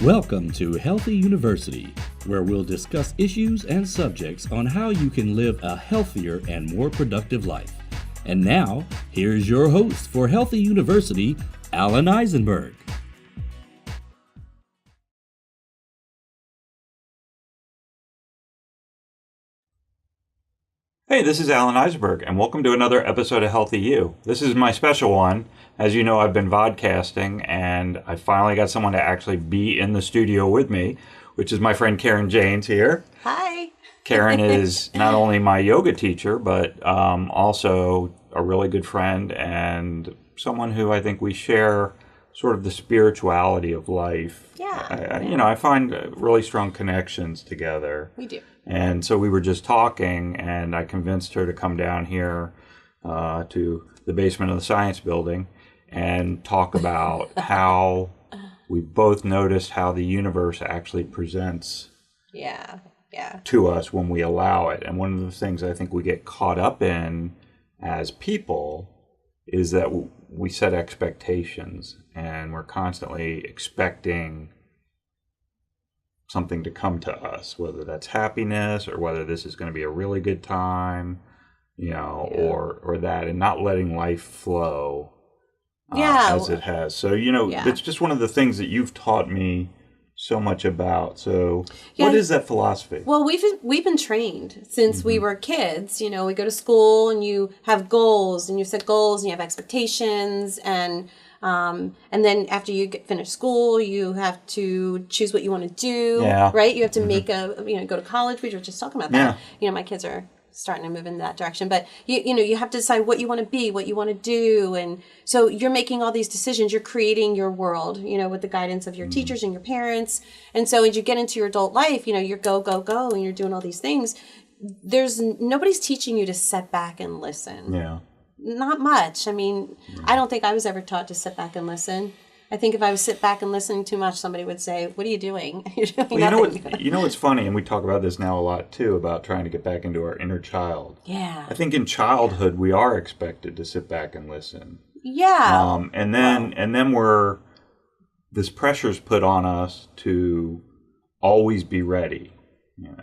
Welcome to Healthy University, where we'll discuss issues and subjects on how you can live a healthier and more productive life. And now, here's your host for Healthy University, Alan Eisenberg. Hey, this is Alan Eisenberg, and welcome to another episode of Healthy You. This is my special one. As you know, I've been vodcasting, and I finally got someone to actually be in the studio with me, which is my friend Karen Jaynes here. Hi. Karen is not only my yoga teacher, but also a really good friend and someone who I think we share sort of the spirituality of life. Yeah. I find really strong connections together. We do. And so we were just talking, and I convinced her to come down here to the basement of the science building and talk about how we both noticed how the universe actually presents to us when we allow it. And one of the things I think we get caught up in as people is that we set expectations, and we're constantly expecting something to come to us, whether that's happiness or whether this is going to be a really good time, or that, and not letting life flow as it has. So, it's just one of the things that you've taught me so much about. So what is that philosophy? Well, we've been trained since we were kids. We go to school and you have goals, and you set goals and you have expectations, and then after you finish school, you have to choose what you want to do, right? You have to make go to college. We were just talking about that. My kids are starting to move in that direction, but you have to decide what you want to be, what you want to do. And so you're making all these decisions. You're creating your world, with the guidance of your teachers and your parents. And so as you get into your adult life, you're go, and you're doing all these things. Nobody's teaching you to sit back and listen. Yeah. Not much. I mean, I don't think I was ever taught to sit back and listen. I think if I was sit back and listening too much, somebody would say, "What are you doing?" You're doing nothing. You know what's funny, and we talk about this now a lot too, about trying to get back into our inner child. Yeah. I think in childhood we are expected to sit back and listen. Yeah. And then this pressure's put on us to always be ready.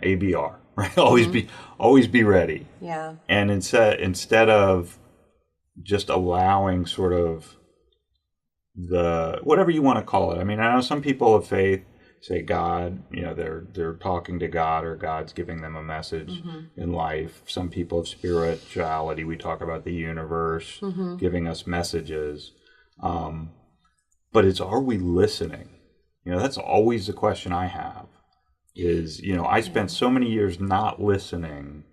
ABR, right? Always be ready. Yeah. And instead of just allowing sort of the whatever you want to call it. I mean, I know some people of faith say God, they're talking to God, or God's giving them a message in life. Some people of spirituality, we talk about the universe giving us messages. But it's, are we listening? That's always the question I have. Is, I spent so many years not listening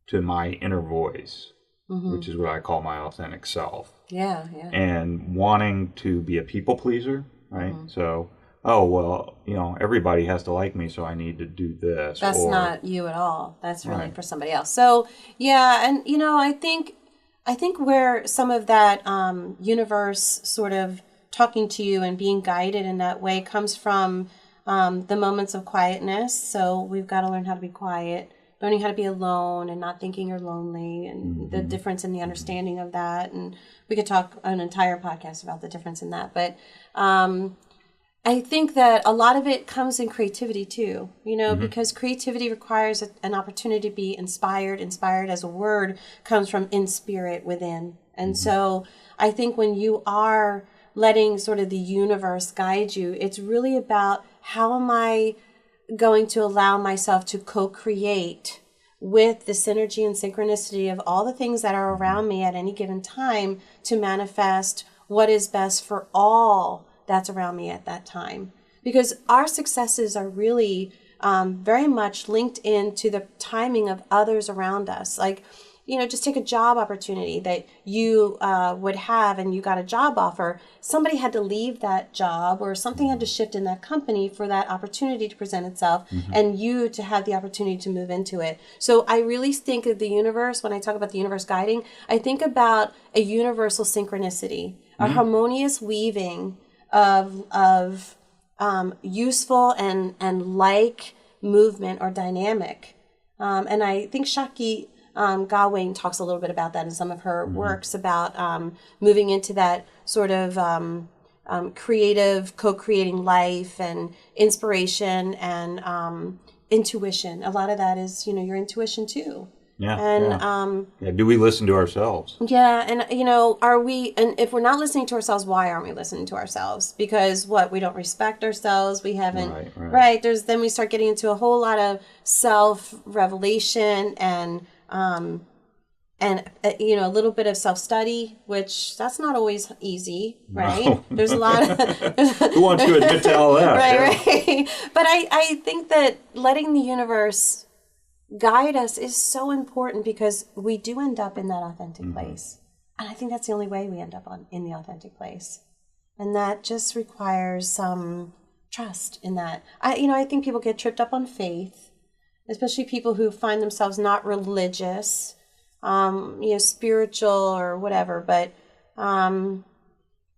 to my inner voice, which is what I call my authentic self. Yeah. And wanting to be a people pleaser, right? So, everybody has to like me, so I need to do this. That's not you at all. That's really for somebody else. So, yeah, and I think where some of that universe sort of talking to you and being guided in that way comes from the moments of quietness. So we've got to learn how to be quiet, learning how to be alone and not thinking you're lonely, and the difference in the understanding of that. And we could talk an entire podcast about the difference in that. But I think that a lot of it comes in creativity too, because creativity requires an opportunity to be inspired. Inspired as a word comes from in spirit within. And so I think when you are letting sort of the universe guide you, it's really about how am I going to allow myself to co-create with the synergy and synchronicity of all the things that are around me at any given time to manifest what is best for all that's around me at that time. Because our successes are really very much linked into the timing of others around us. Like, just take a job opportunity that you would have, and you got a job offer. Somebody had to leave that job, or something had to shift in that company for that opportunity to present itself, and you to have the opportunity to move into it. So I really think of the universe, when I talk about the universe guiding, I think about a universal synchronicity, a harmonious weaving of useful and like movement or dynamic. And I think Shakti Gawain talks a little bit about that in some of her works, about moving into that sort of creative, co-creating life and inspiration and intuition. A lot of that is, your intuition too. Yeah. And do we listen to ourselves? yeah, and and if we're not listening to ourselves, why aren't we listening to ourselves? Because we don't respect ourselves. We haven't right. Then we start getting into a whole lot of self-revelation and a little bit of self-study, which that's not always easy, right? No. There's a lot of who wants to admit to all that? Right. But I think that letting the universe guide us is so important, because we do end up in that authentic place. And I think that's the only way we end up in the authentic place. And that just requires some trust in that. I think people get tripped up on faith, especially people who find themselves not religious, spiritual or whatever, but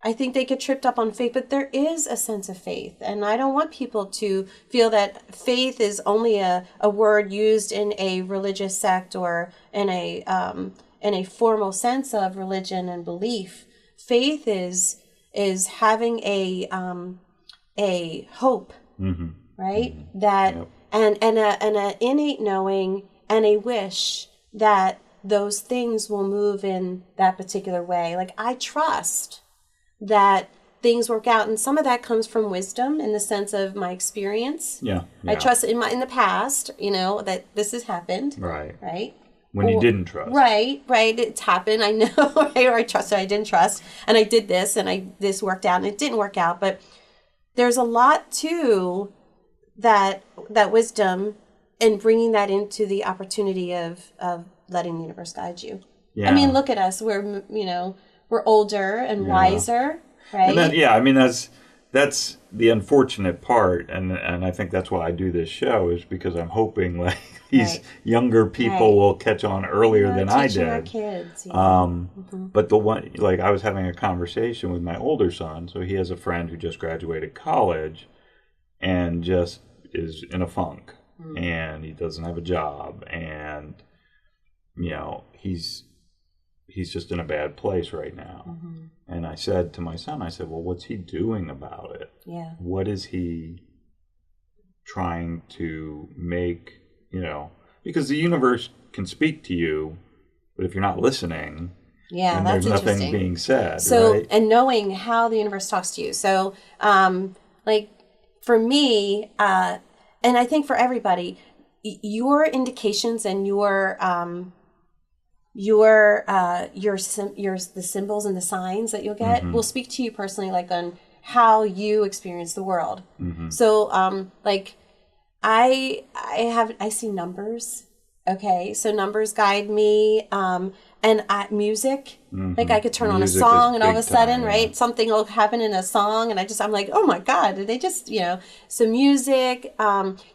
I think they get tripped up on faith, but there is a sense of faith. And I don't want people to feel that faith is only a word used in a religious sect or in a formal sense of religion and belief. Faith is having a hope, right? That and an innate knowing and a wish that those things will move in that particular way. Like, I trust that things work out, and some of that comes from wisdom in the sense of my experience. Yeah. I trust in the past, that this has happened. Right. When you didn't trust. Right. It's happened. I know. Right? Or I trusted, I didn't trust, and I did this, and this worked out, and it didn't work out. But there's a lot to that wisdom, and bringing that into the opportunity of letting the universe guide you. Yeah. I mean, look at us. We're we're older and wiser, right? And that's the unfortunate part, and I think that's why I do this show, is because I'm hoping like these younger people will catch on earlier than I did. Our kids, But the one, like, I was having a conversation with my older son, so he has a friend who just graduated college and just is in a funk, and he doesn't have a job, and he's just in a bad place right now. And I said to my son, well, what's he doing about it? Yeah. What is he trying to make, because the universe can speak to you, but if you're not listeing, then there's nothing being said. So, right? And knowing how the universe talks to you. So, like for me, and I think for everybody, your indications and the symbols and the signs that you'll get will speak to you personally, like on how you experience the world. So, like I see numbers. Okay, so numbers guide me. And music, like I could turn on a song and all of a sudden, right, something will happen in a song, and I'm like, oh my God, did they just, so music,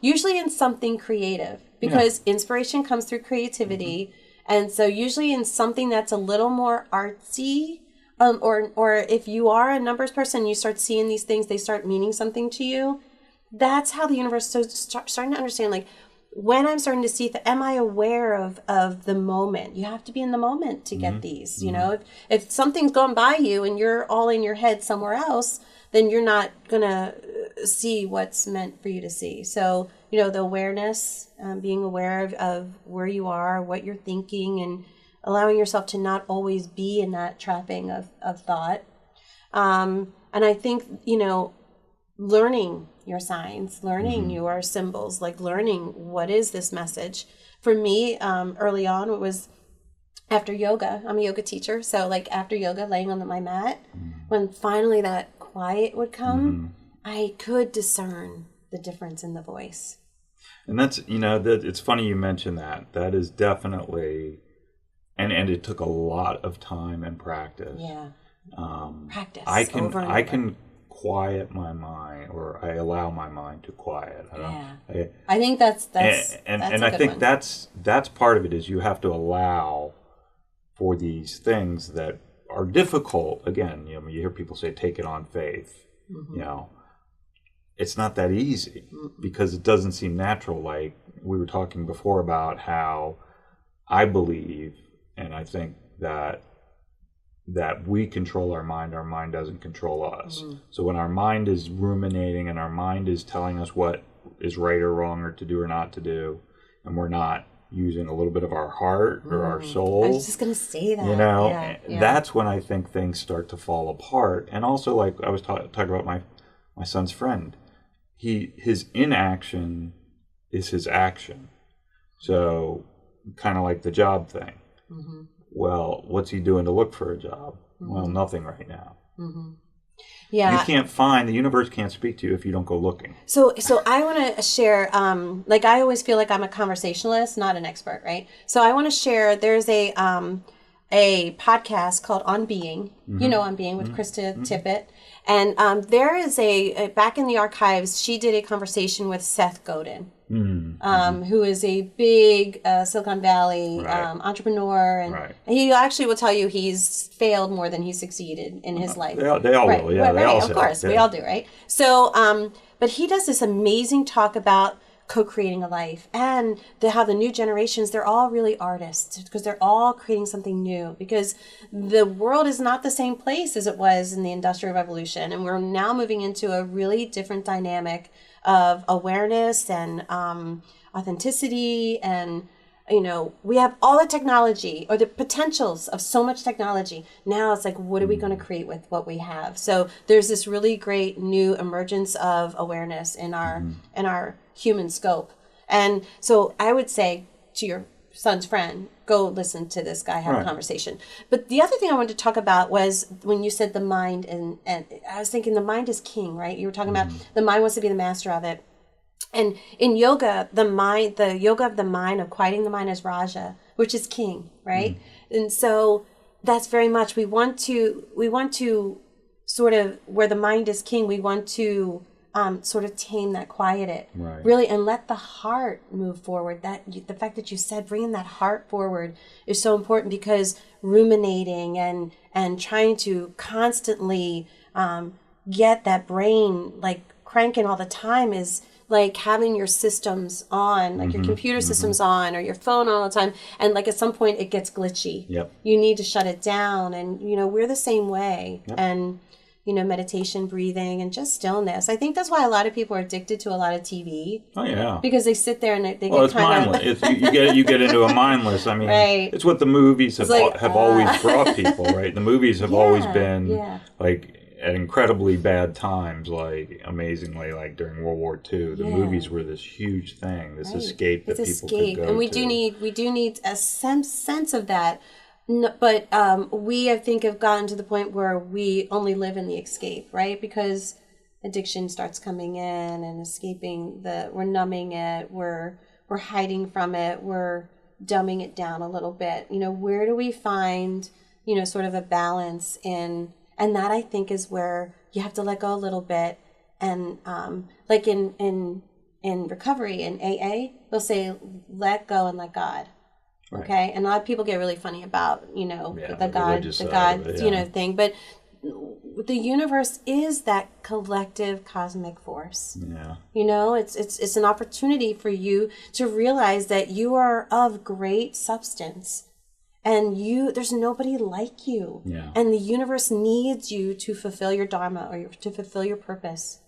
usually in something creative, because inspiration comes through creativity. And so usually in something that's a little more artsy, or if you are a numbers person, you start seeing these things, they start meaning something to you. That's how the universe is starting to understand, like, when I'm starting to see, am I aware of the moment? You have to be in the moment to get these, If something's gone by you and you're all in your head somewhere else, then you're not going to see what's meant for you to see. So, the awareness, being aware of where you are, what you're thinking, and allowing yourself to not always be in that trapping of thought. And I think, learning your signs, learning your symbols, like learning what is this message. For me, early on, it was after yoga. I'm a yoga teacher. So like after yoga, laying on my mat, when finally that quiet would come, I could discern the difference in the voice. And that's, it's funny you mentioned that. That is definitely, and it took a lot of time and practice. Yeah. Practice. I can quiet my mind, or I allow my mind to quiet. I think that's and I think that's part of it, is you have to allow for these things that are difficult. Again, you hear people say, take it on faith. It's not that easy, because it doesn't seem natural. Like we were talking before about how I believe, and I think that that we control our mind doesn't control us. So when our mind is ruminating and our mind is telling us what is right or wrong or to do or not to do, and we're not using a little bit of our heart or our soul. I was just going to say that. You know, that's when I think things start to fall apart. And also, like I was talking about my son's friend, his inaction is his action. So kind of like the job thing. Well, what's he doing to look for a job? Well, nothing right now. Yeah. You can't the universe can't speak to you if you don't go looking. So I want to share, like I always feel like I'm a conversationalist, not an expert, right? So I want to share, there's a podcast called On Being, you know, On Being with Krista Tippett. And there is back in the archives, she did a conversation with Seth Godin, who is a big Silicon Valley entrepreneur. And he actually will tell you he's failed more than he succeeded in his life. They all will, yeah. They all of course, we all do, right? So, but he does this amazing talk about co-creating a life and how the new generations, they're all really artists because they're all creating something new, because the world is not the same place as it was in the Industrial Revolution, and we're now moving into a really different dynamic of awareness and authenticity. And you know, we have all the technology or the potentials of so much technology. Now it's like, what are we going to create with what we have? So there's this really great new emergence of awareness in our human scope. And so I would say to your son's friend, go listen to this guy have a conversation. But the other thing I wanted to talk about was when you said the mind, and I was thinking the mind is king, right? You were talking about the mind wants to be the master of it. And in yoga, the yoga of the mind, of quieting the mind, is Raja, which is king, right? And so that's very much, we want to sort of, where the mind is king, we want to sort of tame that, quiet it, really, and let the heart move forward. The fact that you said bringing that heart forward is so important, because ruminating and trying to constantly get that brain like cranking all the time is like having your systems on, like your computer systems on, or your phone all the time. And like at some point it gets glitchy. You need to shut it down. And, you know, we're the same way. And, you know, meditation, breathing, and just stillness. I think that's why a lot of people are addicted to a lot of TV. Oh, yeah. Because they sit there and they get it's mindless. You get into a mindless. I mean, it's what the movies have always brought people, right? The movies have always been like at incredibly bad times, like amazingly, like during World War II, the movies were this huge thing, this escape that people could go and we to. do need a sense of that. No, but we, I think, have gotten to the point where we only live in the escape, right? Because addiction starts coming in and escaping we're numbing it, we're hiding from it, we're dumbing it down a little bit. You know, where do we find, you know, sort of a balance in? And that, I think, is where you have to let go a little bit. And like in recovery, in AA, they'll say, let go and let God. Okay. And a lot of people get really funny about, you know, the God, you know, thing. But the universe is that collective cosmic force. You know, it's an opportunity for you to realize that you are of great substance. And there's nobody like you. And the universe needs you to fulfill your dharma, or to fulfill your purpose.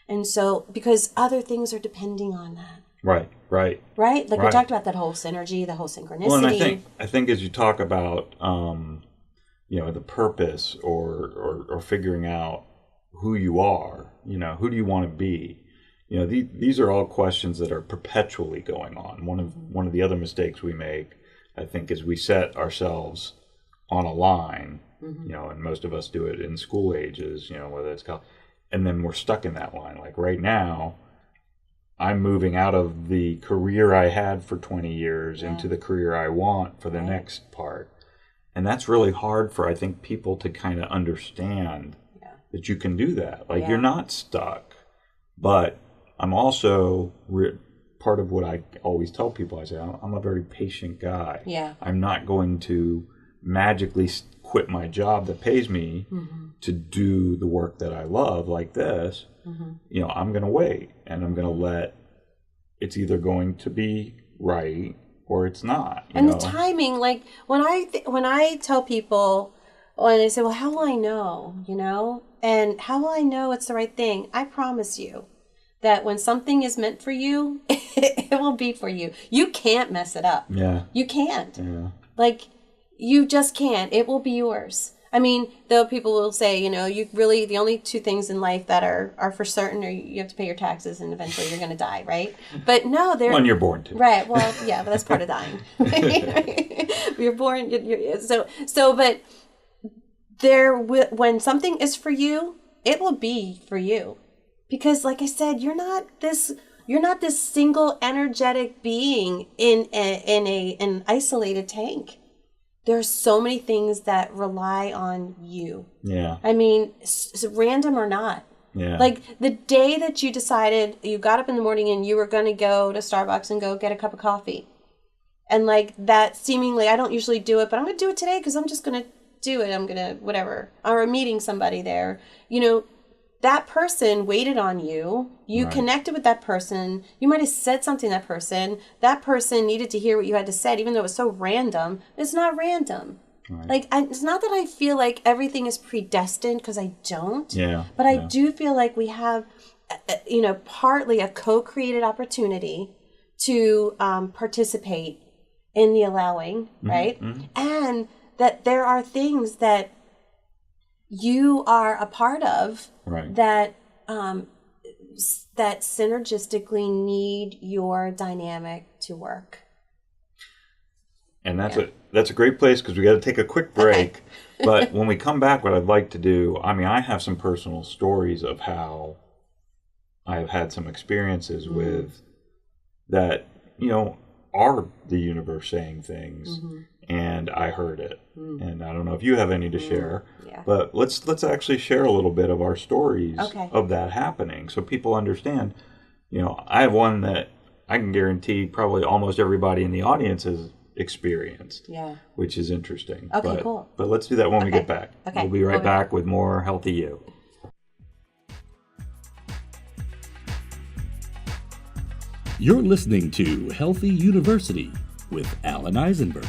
And so, because other things are depending on that. Right? Like we talked about that whole synergy, the whole synchronicity. Well, and I think as you talk about, you know, the purpose or figuring out who you are, you know, who do you want to be? You know, these are all questions that are perpetually going on. One of the other mistakes we make, I think, is we set ourselves on a line, you know, and most of us do it in school ages, you know, whether it's college, and then we're stuck in that line. Like right now, I'm moving out of the career I had for 20 years into the career I want for the next part. And that's really hard for, I think, people to kind of understand that you can do that. Like you're not stuck. But I'm also... part of what I always tell people, I say, I'm a very patient guy. I'm not going to magically quit my job that pays me to do the work that I love like this. You know, I'm going to wait, and I'm going to it's either going to be right or it's not. And the timing, like when I tell people, And I say, well, how will I know, And how will I know it's the right thing? I promise you that when something is meant for you, it will be for you. You can't mess it up. Yeah. You can't. Yeah. Like, you just can't. It will be yours. I mean, though people will say, you really, the only two things in life that are for certain are you have to pay your taxes and eventually you're going to die, right? But no, they're... When you're born to. Right. Well, yeah, but that's part of dying. You're born, but when something is for you, it will be for you. Because like I said, you're not this single energetic being in an isolated tank. There's so many things that rely on you. Yeah. I mean, random or not. Yeah. Like the day that you decided, you got up in the morning and you were going to go to Starbucks and go get a cup of coffee. And like that seemingly, I don't usually do it, but I'm going to do it today because I'm just going to do it. I'm going to, whatever. Or meeting somebody there. That person waited on you. You connected with that person. You might have said something to that person. That person needed to hear what you had to say, even though it was so random. It's not random. Right. Like, it's not that I feel like everything is predestined, because I don't. Yeah. But I do feel like we have, partly a co-created opportunity to participate in the allowing, right? Mm-hmm. And that there are things that you are a part of that that synergistically need your dynamic to work. And that's a great place, because we got to take a quick break. Okay. But when we come back, what I'd like to do, I have some personal stories of how I've had some experiences with that, are the universe saying things, and I heard it. And I don't know if you have any to share, but let's actually share a little bit of our stories of that happening, so people understand. I have one that I can guarantee probably almost everybody in the audience has experienced, which is interesting. Okay, cool. But let's do that when we get back. Okay. We'll be right back with more Healthy You. You're listening to Healthy University with Alan Eisenberg.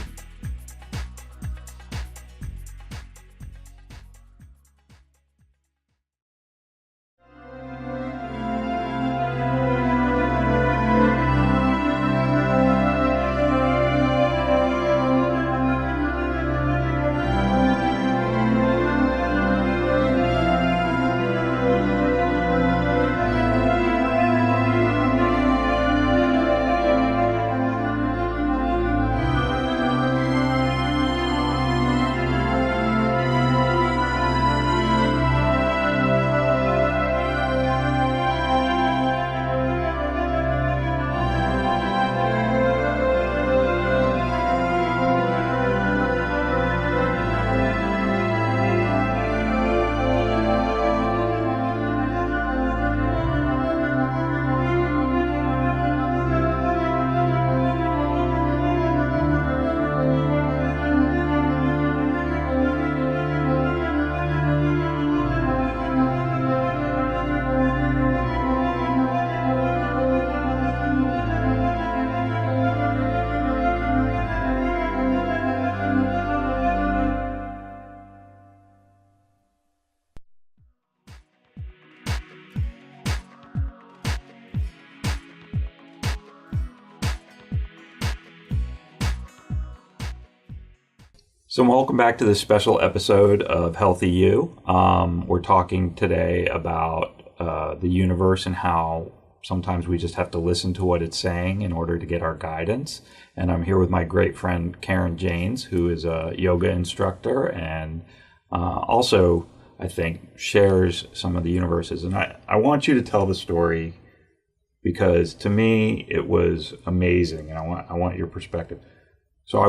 So welcome back to this special episode of Healthy You. We're talking today about the universe and how sometimes we just have to listen to what it's saying in order to get our guidance. And I'm here with my great friend Karen Jaynes, who is a yoga instructor and also, I think, shares some of the universes. And I want you to tell the story, because to me it was amazing, and I want your perspective. So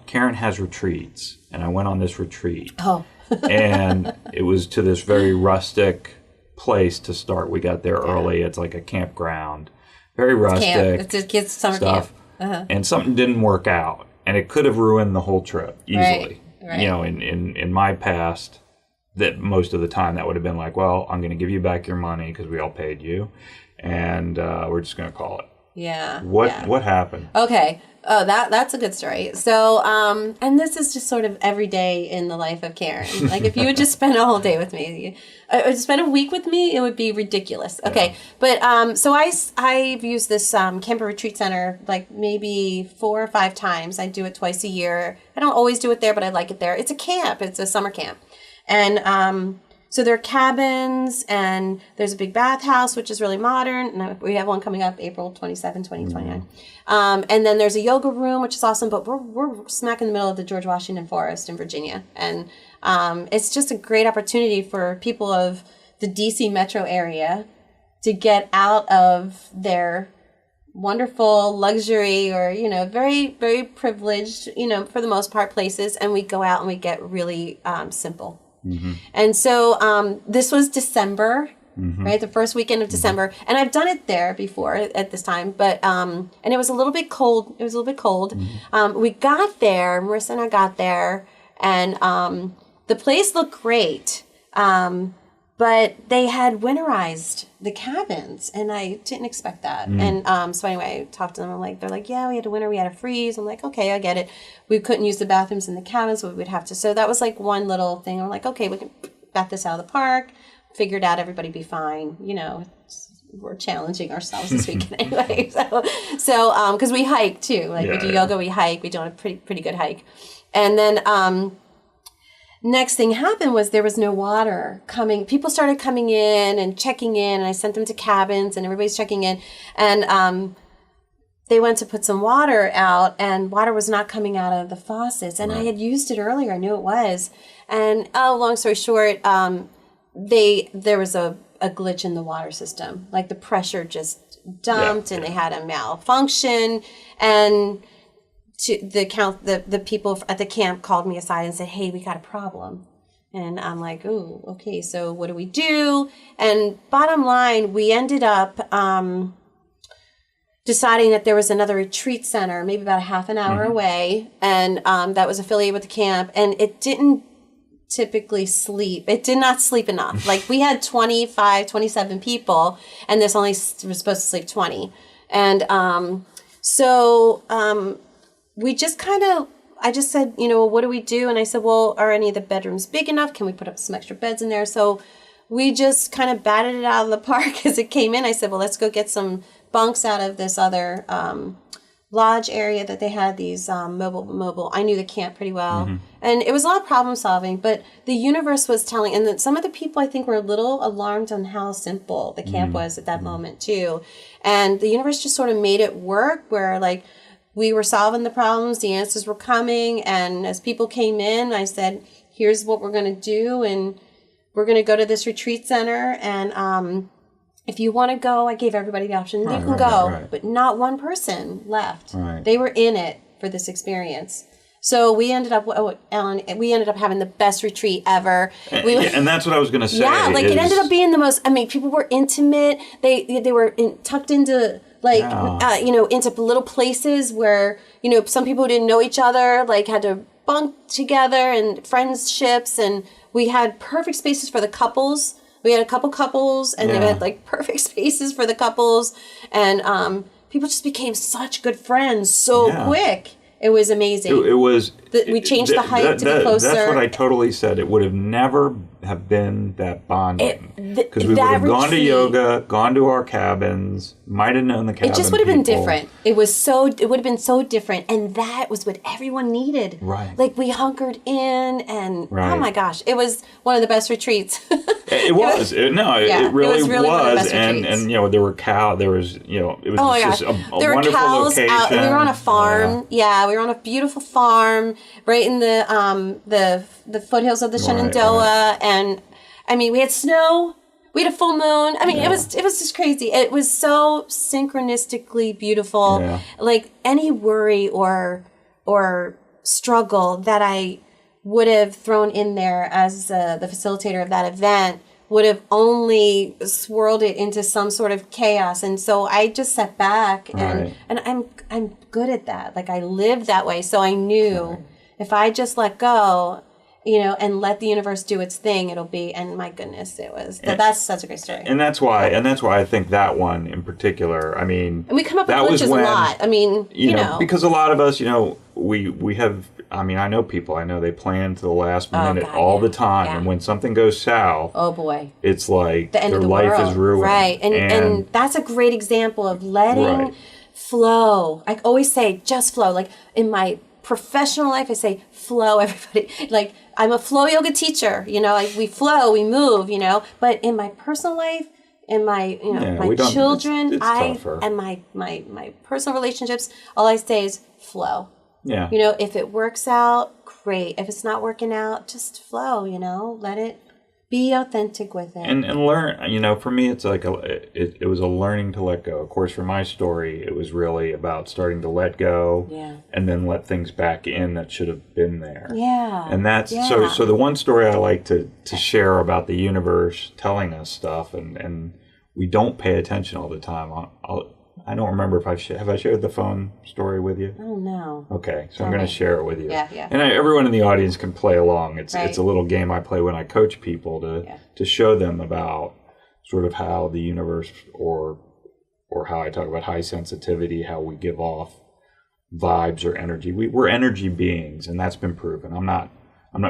Karen has retreats, and I went on this retreat. Oh. And it was to this very rustic place to start. We got there early. It's like a campground. Very rustic. It's a kids' summer stuff. camp. Uh-huh. And something didn't work out. And it could have ruined the whole trip easily. Right. In my past, that most of the time that would have been like, well, I'm going to give you back your money because we all paid you. And we're just going to call it. Yeah. What happened? Okay. Oh, that's a good story. So, and this is just sort of every day in the life of Karen. Like, if you would just spend a whole day with me, or spend a week with me, it would be ridiculous. Okay, but so I've used this camper retreat center like maybe 4 or 5 times. I do it twice a year. I don't always do it there, but I like it there. It's a camp. It's a summer camp, and so there are cabins, and there's a big bathhouse, which is really modern. And we have one coming up April 27, 2029. And then there's a yoga room, which is awesome. But we're smack in the middle of the George Washington Forest in Virginia. And it's just a great opportunity for people of the DC metro area to get out of their wonderful luxury or, very, very privileged, for the most part, places. And we go out and we get really simple. Mm-hmm. And so this was December, right? The first weekend of December. And I've done it there before at this time, but and it was a little bit cold. We got there, Marissa and I got there, and the place looked great. But they had winterized the cabins, and I didn't expect that. And so anyway, I talked to them. They're like, yeah, we had a winter, we had a freeze. I'm like, okay, I get it. We couldn't use the bathrooms in the cabins, so we would have to. So that was like one little thing. I'm like, okay, we can bat this out of the park. Figured out everybody be fine. We're challenging ourselves this weekend anyway. So because we hike too. We do yoga, we hike. We do a pretty good hike, and then. Next thing happened was there was no water coming. People started coming in and checking in, and I sent them to cabins, and everybody's checking in. And they went to put some water out, and water was not coming out of the faucets. And I had used it earlier. I knew it was. And long story short, there was a glitch in the water system. Like the pressure just dumped, and they had a malfunction. And the people at the camp called me aside and said, hey, we got a problem. And I'm like, oh, okay, so what do we do? And bottom line, we ended up deciding that there was another retreat center, maybe about a half an hour away, and that was affiliated with the camp, and it didn't typically sleep. It did not sleep enough. We had 25, 27 people, and this only was supposed to sleep 20. And we just I just said, what do we do? And I said, well, are any of the bedrooms big enough? Can we put up some extra beds in there? So we just kind of batted it out of the park as it came in. I said, well, let's go get some bunks out of this other lodge area that they had, these mobile. I knew the camp pretty well. And it was a lot of problem solving, but the universe was telling, and some of the people I think were a little alarmed on how simple the camp was at that moment too. And the universe just sort of made it work where we were solving the problems, the answers were coming, and as people came in, I said, here's what we're going to do, and we're going to go to this retreat center, and if you want to go, I gave everybody the option, you can go, but not one person left. They were in it for this experience. So we ended up, Alan, having the best retreat ever. And that's what I was going to say. Yeah, it ended up being the most, people were intimate, they were tucked into... into little places where, some people who didn't know each other, had to bunk together and friendships. And we had perfect spaces for the couples. We had a couple couples and they had perfect spaces for the couples. And people just became such good friends so quick. It was amazing. It was. We changed the height to be closer. That's what I totally said. It would have never have been that bonding. Because we would have gone to yoga, gone to our cabins, might have known the cabin. It just would have been different. It would have been so different. And that was what everyone needed. Right. We hunkered in and, oh my gosh, it was one of the best retreats. It was. It really was. And there were there was, it was just a wonderful location. Out, we were on a farm. Yeah, we were on a beautiful farm right in the foothills of the Shenandoah. And we had snow. We had a full moon. It was just crazy. It was so synchronistically beautiful. Yeah. Any worry or struggle that I would have thrown in there as the facilitator of that event would have only swirled it into some sort of chaos. And so I just sat back and I'm good at that. I lived that way. So I knew if I just let go and let the universe do its thing, it'll be, and my goodness, that's such a great story. And that's why I think that one in particular, I mean, and we come up with glitches a lot. I mean, because a lot of us, we have, I mean, I know people, they plan to the last minute all the time. Yeah. And when something goes south, oh boy, it's like the end their of the life world. is ruined. Right. And that's a great example of letting flow. I always say just flow. Like in my professional life, I say flow, everybody. Like I'm a flow yoga teacher, like we flow, we move, but in my personal life, in my, my children, it's tougher. And my personal relationships, all I say is flow. Yeah. If it works out, great. If it's not working out, just flow, let it be authentic with it. And learn, for me, it's like it was a learning to let go. Of course, for my story, it was really about starting to let go and then let things back in that should have been there. Yeah. And that's, so the one story I like to share about the universe telling us stuff and we don't pay attention all the time. I don't remember if have I shared the phone story with you? Oh, no. Okay, so I'm going to share it with you. Yeah. And everyone in the audience can play along. It's a little game I play when I coach people to show them about sort of how the universe or how I talk about high sensitivity, how we give off vibes or energy. We're energy beings, and that's been proven. I'm not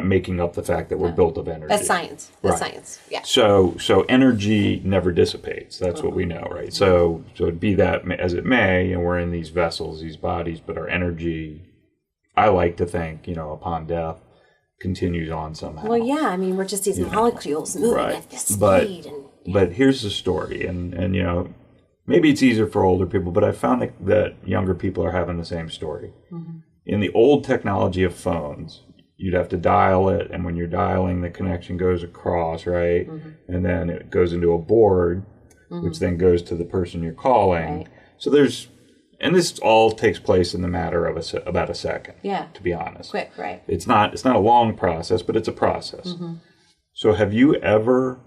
making up the fact that we're built of energy. That's science. That's science. Yeah. So energy never dissipates. That's what we know, right? So be that as it may, we're in these vessels, these bodies, but our energy, I like to think, upon death, continues on somehow. Well, yeah. I mean, we're just these molecules moving at this speed. But here's the story, and maybe it's easier for older people, but I found that younger people are having the same story. Mm-hmm. In the old technology of phones, you'd have to dial it, and when you're dialing, the connection goes across, right? Mm-hmm. And then it goes into a board, which then goes to the person you're calling. Right. So and this all takes place in the matter of about a second. Yeah. To be honest. Quick, right? It's not a long process, but it's a process. Mm-hmm. So have you ever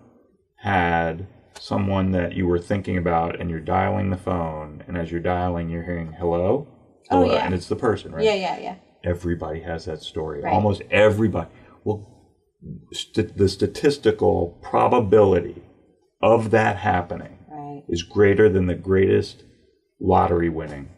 had someone that you were thinking about, and you're dialing the phone, and as you're dialing, you're hearing hello? Oh, yeah. And it's the person, right? Yeah. Everybody has that story. Right. Almost everybody. Well, the statistical probability of that happening is greater than the greatest lottery winning.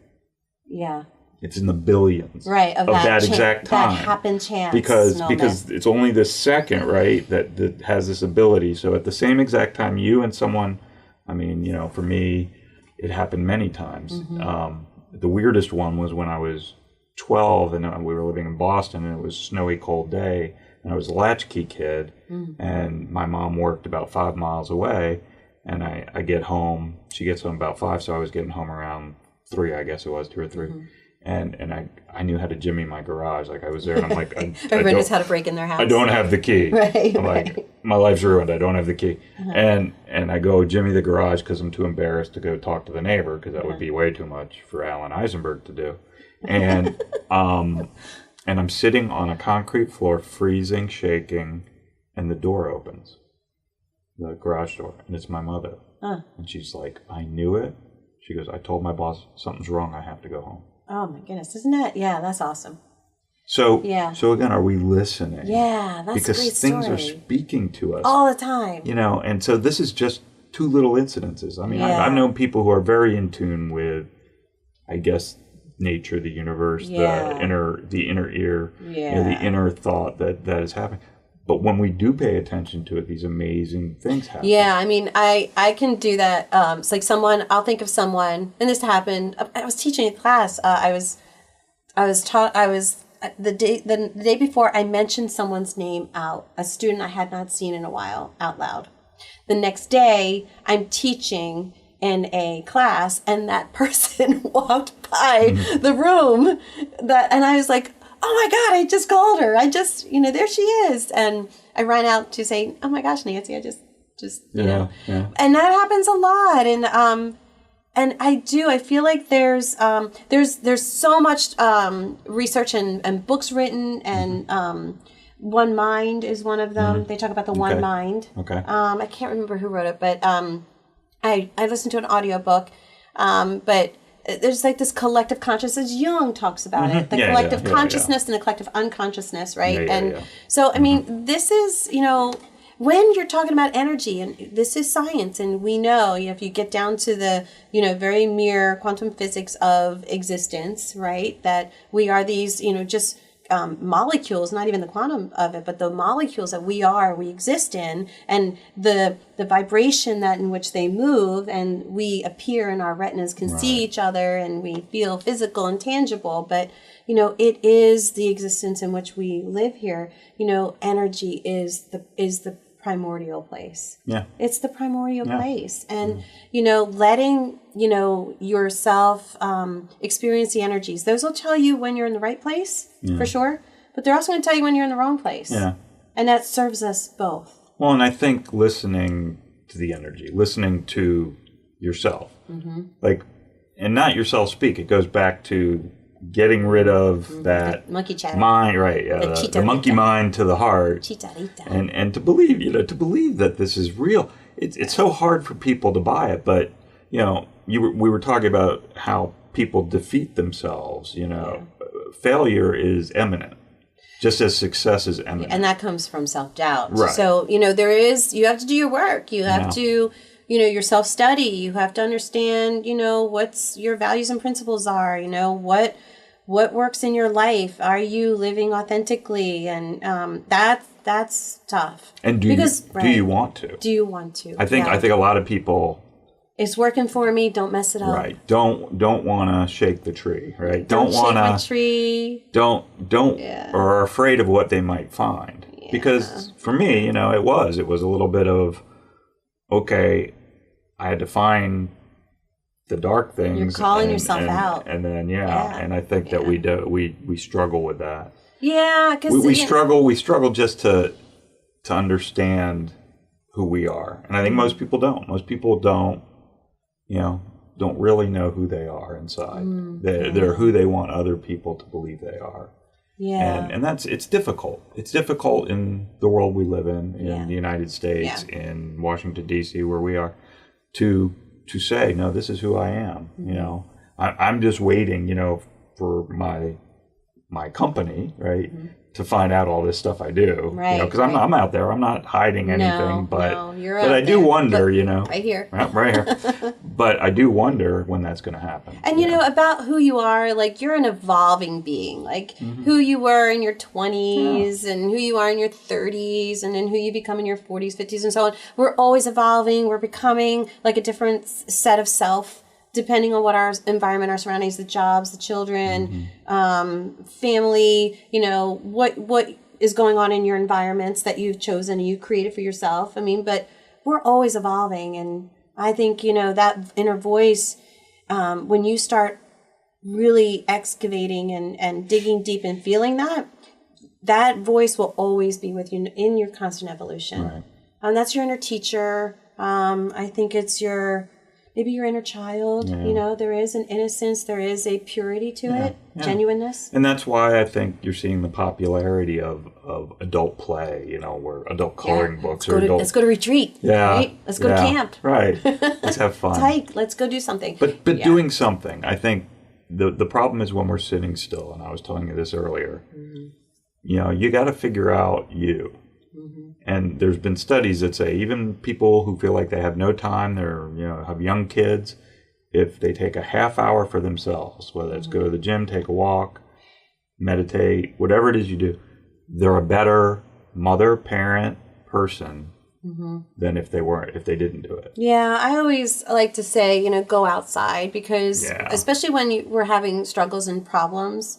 Yeah. It's in the billions. Right. Of that exact time. That happen chance. Because it's only the second, right, that has this ability. So at the same exact time, you and someone, I mean, for me, it happened many times. Mm-hmm. The weirdest one was when I was 12 and we were living in Boston, and it was a snowy, cold day, and I was a latchkey kid, and my mom worked about 5 miles away, and I get home, she gets home about 5, so I was getting home around 3, I guess it was 2 or 3, and I knew how to jimmy my garage. Like I was there, and I'm like, everyone knows how to break in their house. I don't have the key. I'm like, my life's ruined. I don't have the key, and I go jimmy the garage because I'm too embarrassed to go talk to the neighbor, because that would be way too much for Alan Eisenberg to do. And and I'm sitting on a concrete floor, freezing, shaking, and the door opens, the garage door, and it's my mother. And she's like, I knew it. She goes, I told my boss something's wrong. I have to go home. Oh my goodness, isn't that? Yeah, that's awesome. So again, are we listening? Yeah, that's because a great story. Things are speaking to us all the time. And so this is just 2 little incidences. I mean, I've known people who are very in tune with, I guess, nature, the universe, the inner ear, the inner thought that is happening. But when we do pay attention to it, these amazing things happen. Yeah, I mean, I can do that. It's like I'll think of someone, and this happened. I was teaching a class. The day before, I mentioned someone's name out, a student I had not seen in a while, out loud. The next day, I'm teaching in a class, and that person walked by the room, and I was like, oh my God, I just called her. There she is. And I ran out to say, oh my gosh, Nancy, I just you know. Yeah. And that happens a lot. And I feel like there's so much research and books written, and One Mind is one of them. They talk about the one mind. Okay. I can't remember who wrote it, but I listened to an audiobook, but there's like this collective consciousness. Jung talks about it, the collective consciousness and the collective unconsciousness, right? So, I mean, this is, when you're talking about energy, and this is science, and we know, if you get down to the, very mere quantum physics of existence, right, that we are these, just molecules, not even the quantum of it, but the molecules that we exist in, and the vibration that in which they move, and we appear, and our retinas can see each other, and we feel physical and tangible, but it is the existence in which we live here. Energy is the primordial place. Yeah. It's the primordial place. And, letting, yourself experience the energies. Those will tell you when you're in the right place, for sure. But they're also going to tell you when you're in the wrong place. Yeah. And that serves us both. Well, and I think listening to the energy, listening to yourself, and not yourself speak. It goes back to getting rid of that monkey chatter mind, the monkey mind to the heart, and to believe, to believe that this is real. It's so hard for people to buy it, but we were talking about how people defeat themselves. Failure is imminent, just as success is imminent, and that comes from self-doubt. Right. So you have to do your work. You have to. Your self-study, you have to understand, what's your values and principles are, what works in your life. Are you living authentically? And that's tough. And do you want to? Do you want to? I think a lot of people, it's working for me, don't mess it up. Right. Don't want to shake the tree, right? Don't shake my tree. Don't or are afraid of what they might find. Yeah. Because for me, it was a little bit of, okay, I had to find the dark things. You're calling yourself out. And then, and I think that we struggle with that. Yeah, because we struggle just to understand who we are. And I think most people don't. Most people don't really know who they are inside. They're who they want other people to believe they are. Yeah. And it's difficult. It's difficult in the world we live in the United States, in Washington, D.C., where we are, to say, no, this is who I am. I'm just waiting, for my company, right, to find out all this stuff I do, right? Because I'm out there. I'm not hiding anything, but I do wonder, right here, right here. But I do wonder when that's going to happen. And about who you are, like you're an evolving being, like who you were in your 20s and who you are in your 30s, and then who you become in your 40s, 50s, and so on. We're always evolving. We're becoming like a different set of self, depending on what our environment, our surroundings, the jobs, the children, family, what is going on in your environments that you've chosen and you created for yourself. I mean, but we're always evolving. And I think, that inner voice, when you start really excavating and digging deep and feeling that voice will always be with you in your constant evolution. Right. That's your inner teacher. I think it's maybe your inner child. There is an innocence, there is a purity to it, genuineness. And that's why I think you're seeing the popularity of adult play, where adult coloring books let's go to retreat. Yeah. Right? Let's go to camp. Right. Let's have fun. Let's go do something. But doing something, I think the problem is when we're sitting still, and I was telling you this earlier, you got to figure out you. And there's been studies that say even people who feel like they have no time, have young kids, if they take a half hour for themselves, whether it's go to the gym, take a walk, meditate, whatever it is you do, they're a better mother, parent, person than if they didn't do it. Yeah, I always like to say, go outside, because especially when we're having struggles and problems,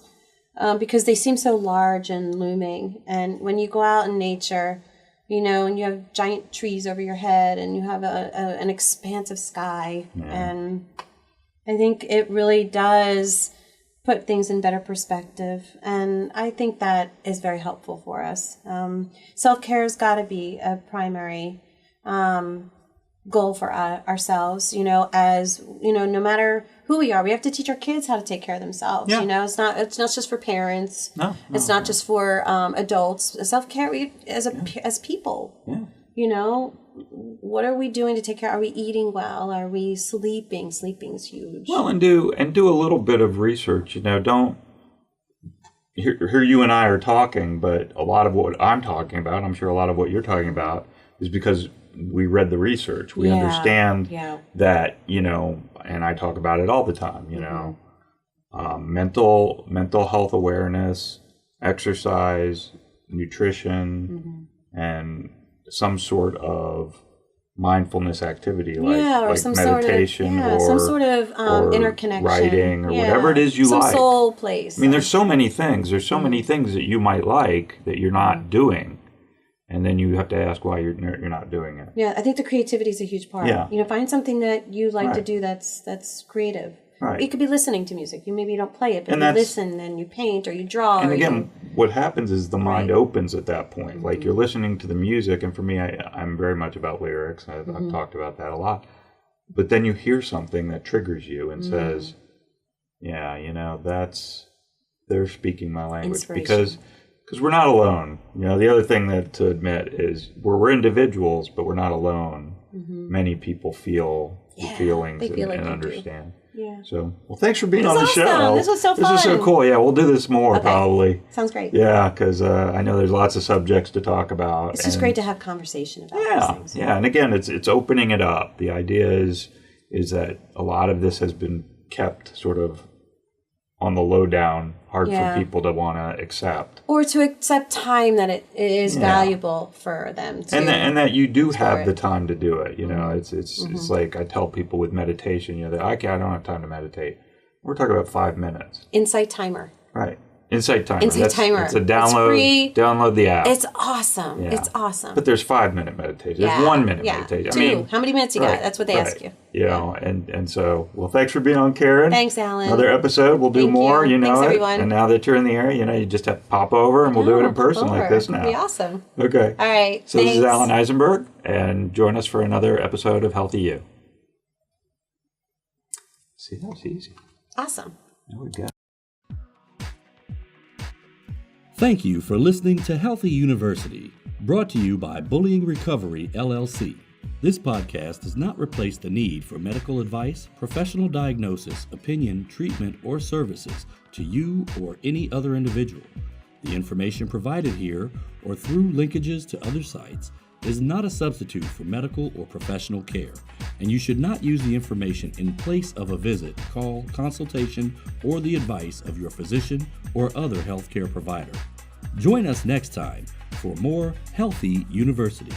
because they seem so large and looming. And when you go out in nature, and you have giant trees over your head, and you have an expansive sky, and I think it really does put things in better perspective. And I think that is very helpful for us. Self-care has got to be a primary goal for ourselves, as, no matter who we are, we have to teach our kids how to take care of themselves. It's not just for parents. It's not just for adults. Self-care as people. what are we doing to take care? Are we eating well? Are we sleeping? Sleeping's huge. Well, and do a little bit of research. Don't. Here you and I are talking, but a lot of what I'm talking about, I'm sure a lot of what you're talking about, is because we read the research. We understand that, and I talk about it all the time, mental health awareness, exercise, nutrition, and some sort of mindfulness activity like some meditation or interconnection, writing or whatever it is you some like. Soul place. I mean, there's so many things. There's so many things that you might like that you're not doing. And then you have to ask why you're not doing it. Yeah, I think the creativity is a huge part. Yeah. Find something that you like to do that's creative. Right. It could be listening to music. You don't play it, but you listen and you paint or you draw. And again, what happens is the mind opens at that point. Like you're listening to the music, and for me, I'm very much about lyrics. I've talked about that a lot. But then you hear something that triggers you and says, they're speaking my language. Because we're not alone. The other thing to admit is we're individuals, but we're not alone. Many people feel the feelings and understand. Yeah. So, thanks for being on the show. This was so fun. This was so cool. Yeah, we'll do this more probably. Sounds great. Yeah, because I know there's lots of subjects to talk about. It's just great to have conversation about these things. Yeah, and again, it's opening it up. The idea is that a lot of this has been kept sort of on the lowdown, hard for people to want to accept. Or to accept time that it is valuable for them to and that you do have the time to do it. It's like I tell people with meditation, that I don't have time to meditate. We're talking about 5 minutes. Insight Timer. Right. Insight Timer. Timer. It's a download. It's free. Download the app. It's awesome. Yeah. It's awesome. But there's 5 minute meditation. There's 1 minute meditation. 2. How many minutes you got? That's what they ask you. And so, thanks for being on, Karen. Thanks, Alan. Another episode. We'll do more. Thanks, everyone. And now that you're in the area, you just have to pop over and we'll do it in person like this now. It'll be awesome. Okay. All right. So this is Alan Eisenberg, and join us for another episode of Healthy You. See, that was easy. Awesome. There we go. Thank you for listening to Healthy University, brought to you by Bullying Recovery, LLC. This podcast does not replace the need for medical advice, professional diagnosis, opinion, treatment, or services to you or any other individual. The information provided here or through linkages to other sites is not a substitute for medical or professional care, and you should not use the information in place of a visit, call, consultation, or the advice of your physician or other healthcare provider. Join us next time for more Healthy University.